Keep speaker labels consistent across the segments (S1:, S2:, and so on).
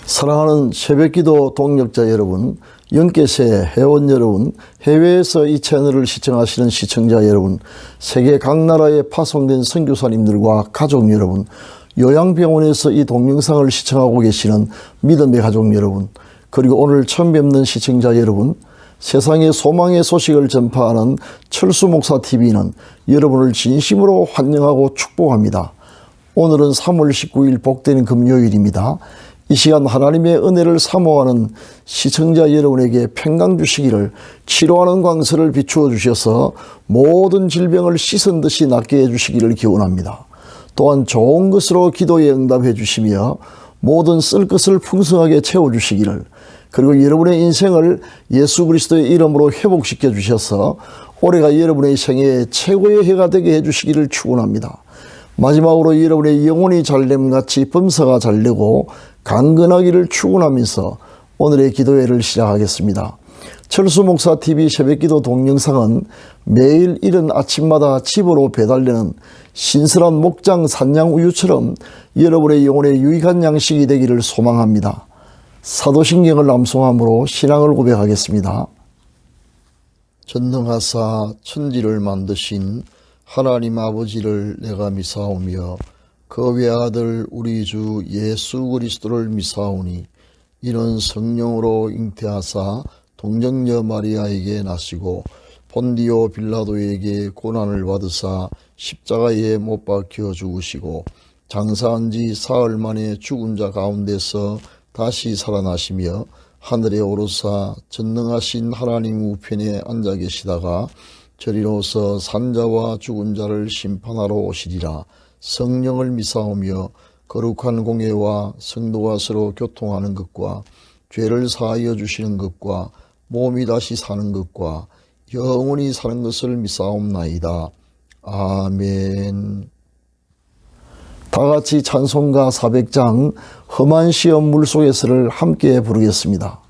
S1: 사랑하는 새벽기도 동역자 여러분, 영계세 회원 여러분, 해외에서 이 채널을 시청하시는 시청자 여러분, 세계 각 나라에 파송된 선교사님들과 가족 여러분, 요양병원에서 이 동영상을 시청하고 계시는 믿음의 가족 여러분, 그리고 오늘 처음 뵙는 시청자 여러분, 세상의 소망의 소식을 전파하는 철수목사TV는 여러분을 진심으로 환영하고 축복합니다. 오늘은 3월 19일 복된 금요일입니다. 이 시간 하나님의 은혜를 사모하는 시청자 여러분에게 평강 주시기를, 치료하는 광선을 비추어 주셔서 모든 질병을 씻은 듯이 낫게 해주시기를 기원합니다. 또한 좋은 것으로 기도에 응답해 주시며 모든 쓸 것을 풍성하게 채워주시기를, 그리고 여러분의 인생을 예수 그리스도의 이름으로 회복시켜 주셔서 올해가 여러분의 생애의 최고의 해가 되게 해주시기를 축원합니다. 마지막으로 여러분의 영혼이 잘됨같이 범사가 잘되고 강건하기를 축원하면서 오늘의 기도회를 시작하겠습니다. 철수목사TV 새벽기도 동영상은 매일 이른 아침마다 집으로 배달되는 신선한 목장 산양우유처럼 여러분의 영혼에 유익한 양식이 되기를 소망합니다. 사도신경을 암송함으로 신앙을 고백하겠습니다. 전능하사 천지를 만드신 하나님 아버지를 내가 미사오며 그 외아들 우리 주 예수 그리스도를 미사오니, 이는 성령으로 잉태하사 동정녀 마리아에게 나시고 본디오 빌라도에게 고난을 받으사 십자가에 못 박혀 죽으시고 장사한 지 사흘 만에 죽은 자 가운데서 다시 살아나시며 하늘에 오르사 전능하신 하나님 우편에 앉아 계시다가 저리로서 산자와 죽은 자를 심판하러 오시리라. 성령을 미사오며 거룩한 공예와 성도가 서로 교통하는 것과 죄를 사하여 주시는 것과 몸이 다시 사는 것과 영원히 사는 것을 미사옵나이다. 아멘. 다같이 찬송가 400장 험한 시험 물속에서를 함께 부르겠습니다.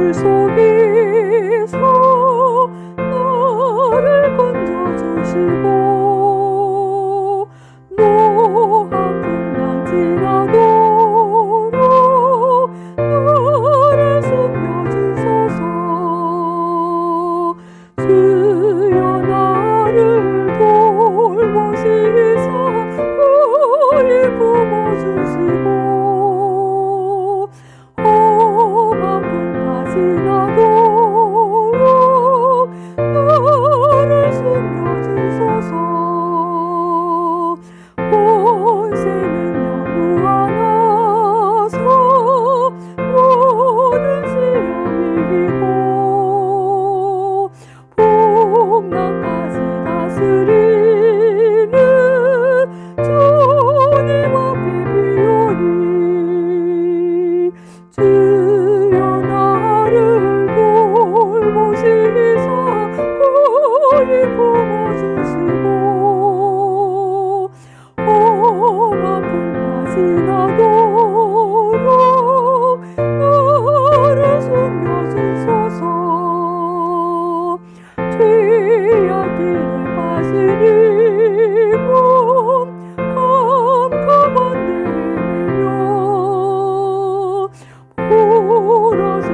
S2: 물속에서 나를 건져주시고 노한풍만 지나도록 나를 숨겨주소서. 주여 나를 돌보시사 고이 품어주시고 지나도록 나를 숨겨주소서. 본세는 영무하나서 모든 시험이 이기고 풍랑까지 다스리는 주님 앞에 비오니 주여 나를 돌보시사 고이 품어주시고 험한 풍파 지나도록 나를 숨겨주소서. 죄악길에 빠진 이 몸 캄캄한 데내며 부러진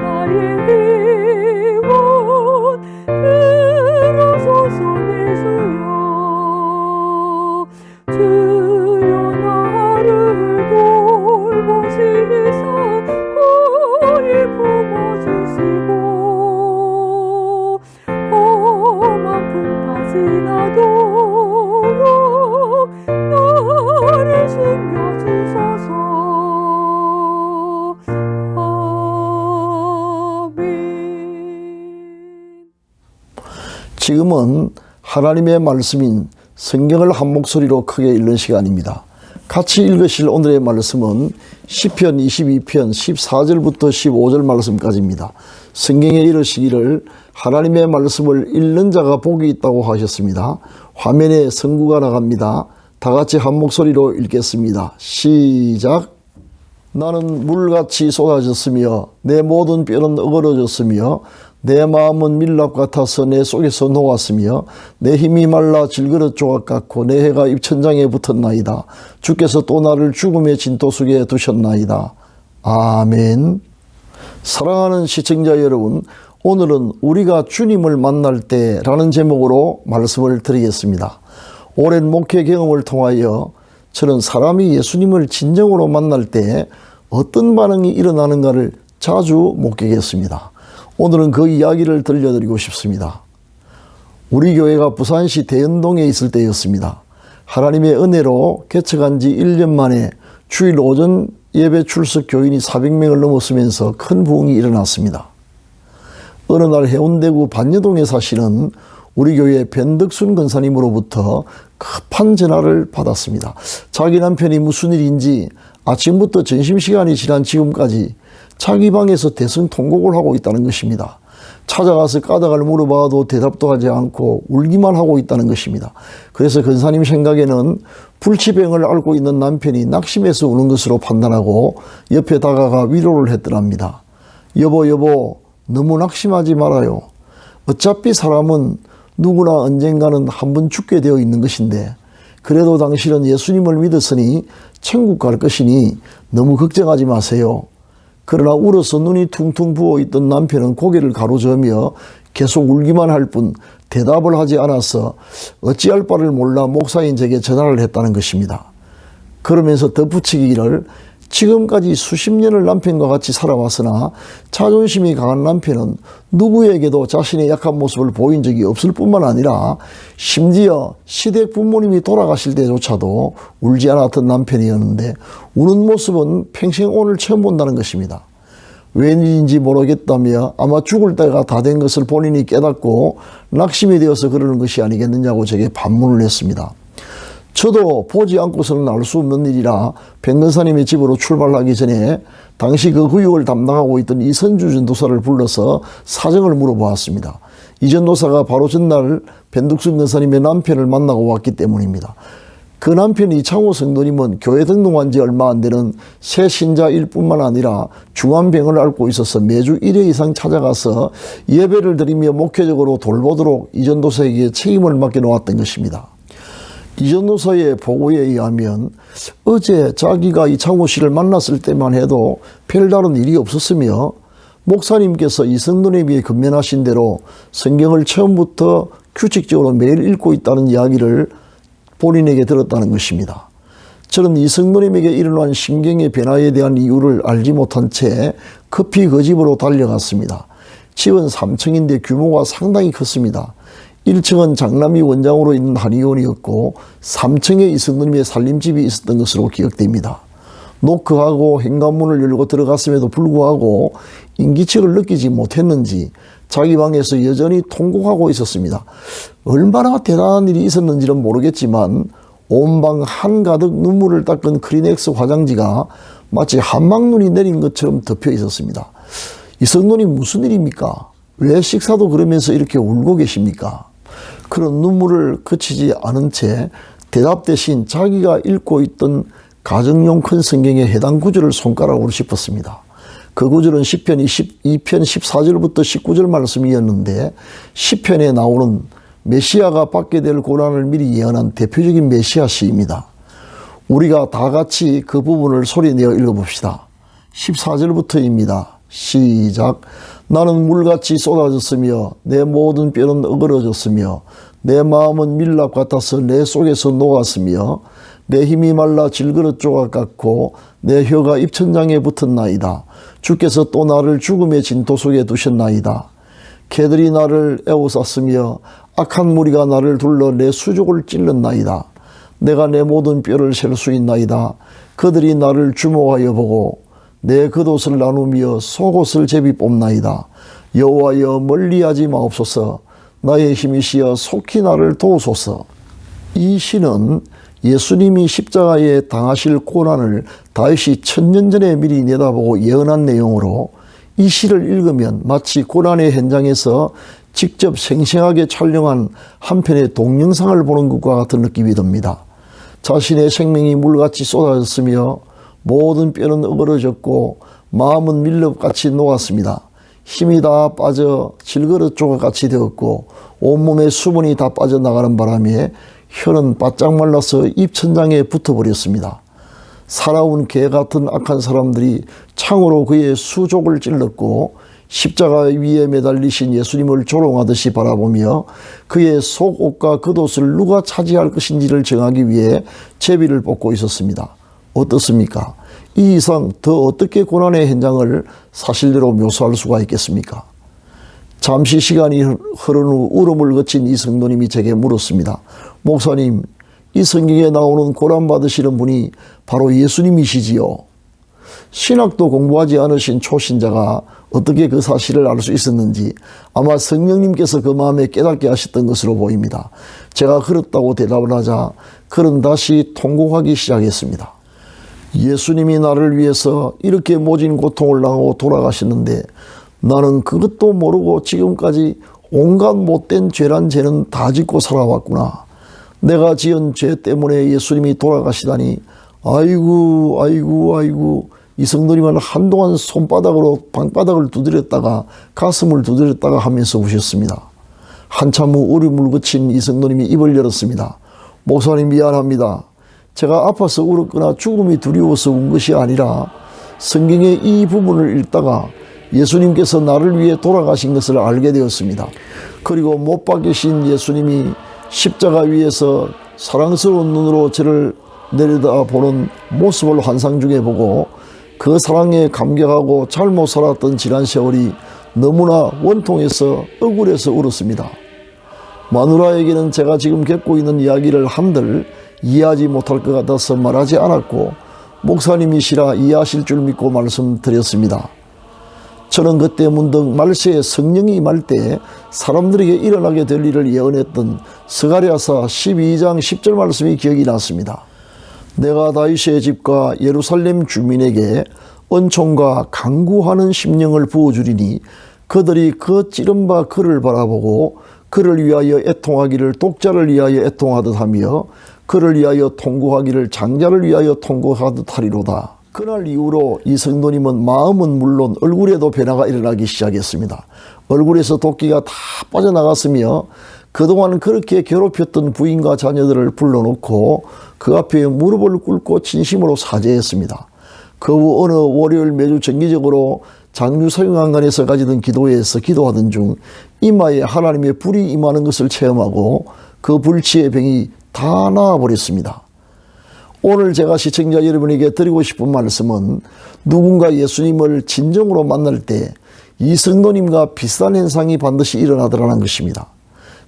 S2: 나의 힘은 들어서서 내 주여. 주여 나를 돌보시사 고이 품어주시고 험한 풍파 지나도록 나를 숨겨주소서.
S1: 지금은 하나님의 말씀인 성경을 한 목소리로 크게 읽는 시간입니다. 같이 읽으실 오늘의 말씀은 시편 22편 14절부터 15절 말씀까지입니다. 성경에 이르시기를 하나님의 말씀을 읽는 자가 복이 있다고 하셨습니다. 화면에 성구가 나갑니다. 다 같이 한 목소리로 읽겠습니다. 시작. 나는 물같이 쏟아졌으며 내 모든 뼈는 어그러졌으며 내 마음은 밀랍 같아서 내 속에서 녹았으며 내 힘이 말라 질그릇 조각 같고 내 해가 입천장에 붙었나이다. 주께서 또 나를 죽음의 진토 속에 두셨나이다. 아멘. 사랑하는 시청자 여러분, 오늘은 우리가 주님을 만날 때라는 제목으로 말씀을 드리겠습니다. 오랜 목회 경험을 통하여 저는 사람이 예수님을 진정으로 만날 때 어떤 반응이 일어나는가를 자주 목격했습니다. 오늘은 그 이야기를 들려드리고 싶습니다. 우리 교회가 부산시 대연동에 있을 때였습니다. 하나님의 은혜로 개척한 지 1년 만에 주일 오전 예배 출석 교인이 400명을 넘었으면서 큰 부흥이 일어났습니다. 어느 날 해운대구 반여동에 사시는 우리 교회 변덕순 권사님으로부터 급한 전화를 받았습니다. 자기 남편이 무슨 일인지 아침부터 점심시간이 지난 지금까지 자기 방에서 대성통곡을 하고 있다는 것입니다. 찾아가서 까닭을 물어봐도 대답도 하지 않고 울기만 하고 있다는 것입니다. 그래서 권사님 생각에는 불치병을 앓고 있는 남편이 낙심해서 우는 것으로 판단하고 옆에 다가가 위로를 했더랍니다. 여보, 너무 낙심하지 말아요. 어차피 사람은 누구나 언젠가는 한 번 죽게 되어 있는 것인데 그래도 당신은 예수님을 믿었으니 천국 갈 것이니 너무 걱정하지 마세요. 그러나 울어서 눈이 퉁퉁 부어있던 남편은 고개를 가로저으며 계속 울기만 할 뿐 대답을 하지 않아서 어찌할 바를 몰라 목사인 제게 전화를 했다는 것입니다. 그러면서 덧붙이기를 지금까지 수십 년을 남편과 같이 살아왔으나 자존심이 강한 남편은 누구에게도 자신의 약한 모습을 보인 적이 없을 뿐만 아니라 심지어 시댁 부모님이 돌아가실 때조차도 울지 않았던 남편이었는데 우는 모습은 평생 오늘 처음 본다는 것입니다. 웬일인지 모르겠다며 아마 죽을 때가 다 된 것을 본인이 깨닫고 낙심이 되어서 그러는 것이 아니겠느냐고 제게 반문을 했습니다. 저도 보지 않고서는 알 수 없는 일이라 변근사님의 집으로 출발하기 전에 당시 그 구역을 담당하고 있던 이선주 전도사를 불러서 사정을 물어보았습니다. 이 전도사가 바로 전날 변덕순 권사님의 남편을 만나고 왔기 때문입니다. 그 남편 이창호 성도님은 교회 등록한 지 얼마 안 되는 새 신자일 뿐만 아니라 중환병을 앓고 있어서 매주 1회 이상 찾아가서 예배를 드리며 목회적으로 돌보도록 이 전도사에게 책임을 맡겨 놓았던 것입니다. 이 전도사의 보고에 의하면 어제 자기가 이창호 씨를 만났을 때만 해도 별다른 일이 없었으며 목사님께서 이 성도님에게 건면하신 대로 성경을 처음부터 규칙적으로 매일 읽고 있다는 이야기를 본인에게 들었다는 것입니다. 저는 이 성도님에게 일어난 심경의 변화에 대한 이유를 알지 못한 채 급히 그 집으로 달려갔습니다. 집은 3층인데 규모가 상당히 컸습니다. 1층은 장남이 원장으로 있는 한의원이었고 3층에 이 성도님의 살림집이 있었던 것으로 기억됩니다. 노크하고 현관문을 열고 들어갔음에도 불구하고 인기척을 느끼지 못했는지 자기 방에서 여전히 통곡하고 있었습니다. 얼마나 대단한 일이 있었는지는 모르겠지만 온 방 한가득 눈물을 닦은 크리넥스 화장지가 마치 한방눈이 내린 것처럼 덮여 있었습니다. 이 성도님 무슨 일입니까? 왜 식사도 그러면서 이렇게 울고 계십니까? 그런 눈물을 그치지 않은 채 대답 대신 자기가 읽고 있던 가정용 큰 성경의 해당 구절을 손가락으로 짚었습니다. 그 구절은 시편 22편 14절부터 19절 말씀이었는데 시편에 나오는 메시아가 받게 될 고난을 미리 예언한 대표적인 메시아 시입니다. 우리가 다 같이 그 부분을 소리내어 읽어봅시다. 14절부터입니다. 시작. 나는 물같이 쏟아졌으며 내 모든 뼈는 어그러졌으며 내 마음은 밀랍 같아서 내 속에서 녹았으며 내 힘이 말라 질그릇 조각 같고 내 혀가 입천장에 붙었나이다. 주께서 또 나를 죽음의 진토 속에 두셨나이다. 개들이 나를 에워쌌으며 악한 무리가 나를 둘러 내 수족을 찔렀나이다. 내가 내 모든 뼈를 셀 수 있나이다. 그들이 나를 주목하여 보고 내 겉옷을 나누며 속옷을 제비 뽑나이다. 여호와여 멀리하지 마옵소서. 나의 힘이시여 속히 나를 도우소서. 이 시는 예수님이 십자가에 당하실 고난을 다윗이 1000년 전에 미리 내다보고 예언한 내용으로 이 시를 읽으면 마치 고난의 현장에서 직접 생생하게 촬영한 한 편의 동영상을 보는 것과 같은 느낌이 듭니다. 자신의 생명이 물같이 쏟아졌으며 모든 뼈는 어그러졌고 마음은 밀렵같이 녹았습니다. 힘이 다 빠져 질그릇 조각같이 되었고 온몸에 수분이 다 빠져나가는 바람에 혀는 바짝 말라서 입천장에 붙어버렸습니다. 살아온 개 같은 악한 사람들이 창으로 그의 수족을 찔렀고 십자가 위에 매달리신 예수님을 조롱하듯이 바라보며 그의 속옷과 겉옷을 누가 차지할 것인지를 정하기 위해 제비를 뽑고 있었습니다. 어떻습니까? 이 이상 더 어떻게 고난의 현장을 사실대로 묘사할 수가 있겠습니까? 잠시 시간이 흐른 후 울음을 거친 이 성도님이 제게 물었습니다. 목사님, 이 성경에 나오는 고난받으시는 분이 바로 예수님이시지요? 신학도 공부하지 않으신 초신자가 어떻게 그 사실을 알 수 있었는지 아마 성령님께서 그 마음에 깨닫게 하셨던 것으로 보입니다. 제가 그렇다고 대답을 하자 그는 다시 통곡하기 시작했습니다. 예수님이 나를 위해서 이렇게 모진 고통을 당하고 돌아가셨는데 나는 그것도 모르고 지금까지 온갖 못된 죄란 죄는 다 짓고 살아왔구나. 내가 지은 죄 때문에 예수님이 돌아가시다니 아이고 이 성도님은 한동안 손바닥으로 방바닥을 두드렸다가 가슴을 두드렸다가 하면서 우셨습니다. 한참 후 울음을 그친 이 성도님이 입을 열었습니다. 목사님 미안합니다. 제가 아파서 울었거나 죽음이 두려워서 운 것이 아니라 성경의 이 부분을 읽다가 예수님께서 나를 위해 돌아가신 것을 알게 되었습니다. 그리고 못 박히신 예수님이 십자가 위에서 사랑스러운 눈으로 저를 내려다보는 모습을 환상 중에 보고 그 사랑에 감격하고 잘못 살았던 지난 세월이 너무나 원통해서 억울해서 울었습니다. 마누라에게는 제가 지금 겪고 있는 이야기를 한들 이해하지 못할 것 같아서 말하지 않았고 목사님이시라 이해하실 줄 믿고 말씀드렸습니다. 저는 그때 문득 말세에 성령이 임할 때 사람들에게 일어나게 될 일을 예언했던 스가랴서 12장 10절 말씀이 기억이 났습니다. 내가 다윗의 집과 예루살렘 주민에게 은총과 강구하는 심령을 부어주리니 그들이 그 찌른 바 그를 바라보고 그를 위하여 애통하기를 독자를 위하여 애통하듯 하며 그를 위하여 통곡하기를 장자를 위하여 통곡하듯 하리로다. 그날 이후로 이 성도님은 마음은 물론 얼굴에도 변화가 일어나기 시작했습니다. 얼굴에서 도끼가 다 빠져나갔으며 그동안 그렇게 괴롭혔던 부인과 자녀들을 불러놓고 그 앞에 무릎을 꿇고 진심으로 사죄했습니다. 그 후 어느 월요일 매주 정기적으로 장류사용한관에서 가지던 기도회에서 기도하던 중 이마에 하나님의 불이 임하는 것을 체험하고 그 불치의 병이 다 나아버렸습니다. 오늘 제가 시청자 여러분에게 드리고 싶은 말씀은 누군가 예수님을 진정으로 만날 때 이 성도님과 비슷한 현상이 반드시 일어나더라는 것입니다.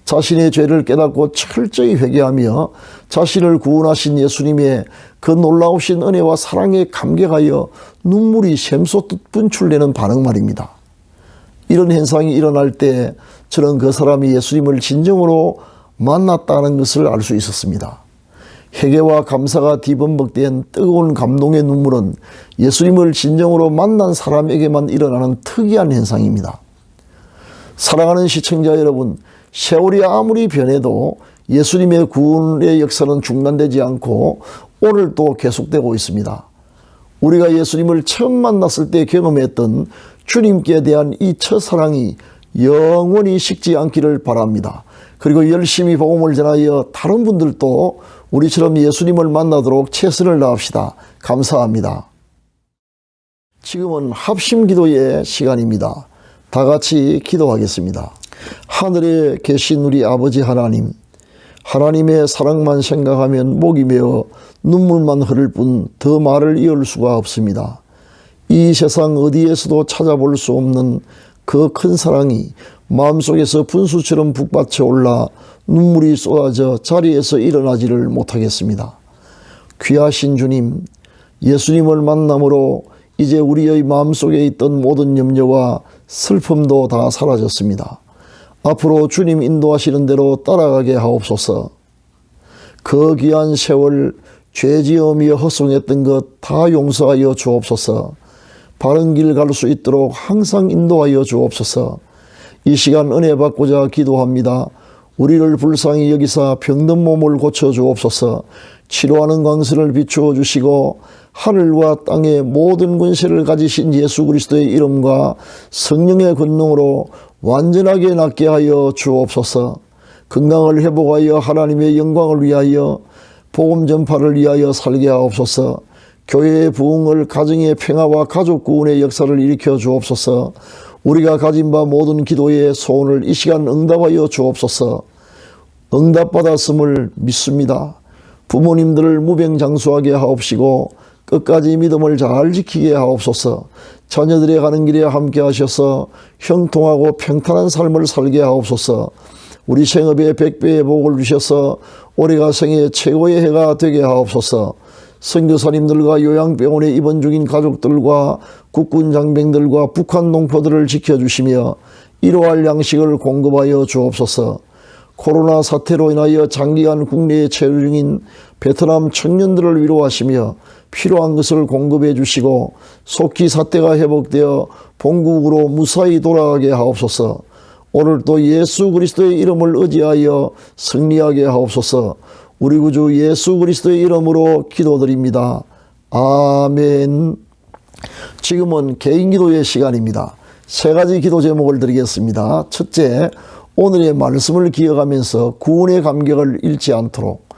S1: 자신의 죄를 깨닫고 철저히 회개하며 자신을 구원하신 예수님의 그 놀라우신 은혜와 사랑에 감격하여 눈물이 샘솟듯 분출되는 반응 말입니다. 이런 현상이 일어날 때 저는 그 사람이 예수님을 진정으로 만났다는 것을 알 수 있었습니다. 회개와 감사가 뒤범벅된 뜨거운 감동의 눈물은 예수님을 진정으로 만난 사람에게만 일어나는 특이한 현상입니다. 사랑하는 시청자 여러분, 세월이 아무리 변해도 예수님의 구원의 역사는 중단되지 않고 오늘도 계속되고 있습니다. 우리가 예수님을 처음 만났을 때 경험했던 주님께 대한 이 첫사랑이 영원히 식지 않기를 바랍니다. 그리고 열심히 복음을 전하여 다른 분들도 우리처럼 예수님을 만나도록 최선을 다합시다. 감사합니다. 지금은 합심기도의 시간입니다. 다 같이 기도하겠습니다. 하늘에 계신 우리 아버지 하나님, 하나님의 사랑만 생각하면 목이 메어 눈물만 흐를 뿐 더 말을 이을 수가 없습니다. 이 세상 어디에서도 찾아볼 수 없는 그 큰 사랑이 마음속에서 분수처럼 북받쳐 올라 눈물이 쏟아져 자리에서 일어나지를 못하겠습니다. 귀하신 주님, 예수님을 만남으로 이제 우리의 마음속에 있던 모든 염려와 슬픔도 다 사라졌습니다. 앞으로 주님 인도하시는 대로 따라가게 하옵소서. 그 귀한 세월 죄지으며 헛송했던 것 다 용서하여 주옵소서. 바른 길 갈 수 있도록 항상 인도하여 주옵소서. 이 시간 은혜 받고자 기도합니다. 우리를 불쌍히 여기사 병든 몸을 고쳐 주옵소서. 치료하는 광선을 비추어 주시고 하늘과 땅의 모든 권세를 가지신 예수 그리스도의 이름과 성령의 권능으로 완전하게 낫게 하여 주옵소서. 건강을 회복하여 하나님의 영광을 위하여 복음 전파를 위하여 살게 하옵소서. 교회의 부흥을, 가정의 평화와 가족 구원의 역사를 일으켜 주옵소서. 우리가 가진 바 모든 기도의 소원을 이 시간 응답하여 주옵소서. 응답받았음을 믿습니다. 부모님들을 무병장수하게 하옵시고 끝까지 믿음을 잘 지키게 하옵소서. 자녀들의 가는 길에 함께 하셔서 형통하고 평탄한 삶을 살게 하옵소서. 우리 생업에 100배의 복을 주셔서 올해가 생애 최고의 해가 되게 하옵소서. 선교사님들과 요양병원에 입원 중인 가족들과 국군 장병들과 북한 농포들을 지켜주시며 일용할 양식을 공급하여 주옵소서. 코로나 사태로 인하여 장기간 국내에 체류 중인 베트남 청년들을 위로하시며 필요한 것을 공급해 주시고 속히 사태가 회복되어 본국으로 무사히 돌아가게 하옵소서. 오늘 또 예수 그리스도의 이름을 의지하여 승리하게 하옵소서. 우리 구주 예수 그리스도의 이름으로 기도드립니다. 아멘. 지금은 개인기도의 시간입니다. 세 가지 기도 제목을 드리겠습니다. 첫째, 오늘의 말씀을 기억하면서 구원의 감격을 잃지 않도록.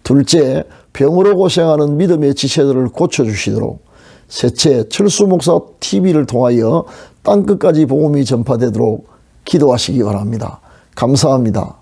S1: 둘째, 병으로 고생하는 믿음의 지체들을 고쳐주시도록. 셋째, 철수 목사 TV를 통하여 땅끝까지 복음이 전파되도록 기도하시기 바랍니다. 감사합니다.